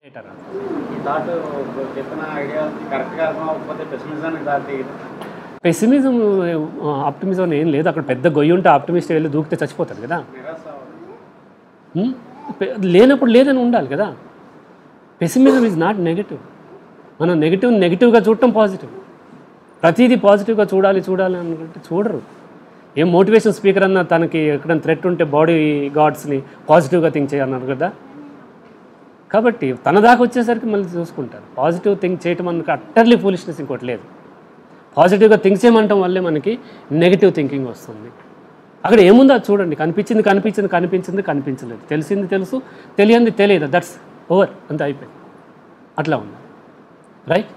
ఈ థాట్ చెప్పిన ఐడియా కరెక్ట్గా అర్థం అవ్వకపోతే పెసిమిజానికి దాటి పెసిమిజం ఆప్టిమిజం ఏం లేదు. అక్కడ పెద్ద గొయ్యి ఉంటే ఆప్టిమిస్ట్ వెళ్ళి దూకితే చచ్చిపోతాడు కదా. లేనప్పుడు లేదని ఉండాలి కదా. Pessimism is not negative. మనం నెగిటివ్గా చూడటం పాజిటివ్. ప్రతిదీ పాజిటివ్గా చూడాలి అనుకుంటే చూడరు. ఏం మోటివేషన్ స్పీకర్ అన్న తనకి ఎక్కడైనా థ్రెట్ ఉంటే బాడీ గాడ్స్ని పాజిటివ్గా థింక్ చేయన్నారు కదా. కాబట్టి తన దాకా వచ్చేసరికి మళ్ళీ చూసుకుంటారు. పాజిటివ్ థింక్ చేయటం మనకి అట్టర్లీ ఫూలిష్నెస్ ఇంకోటి లేదు. పాజిటివ్గా థింక్ చేయమంటాం వల్లే మనకి నెగిటివ్ థింకింగ్ వస్తుంది. అక్కడ ఏముందో అది చూడండి. కనిపించలేదు, తెలిసింది తెలుసు, తెలియంది తెలియదు, దట్స్ ఓవర్, అంత అయిపోయింది. అట్లా ఉంది. రైట్.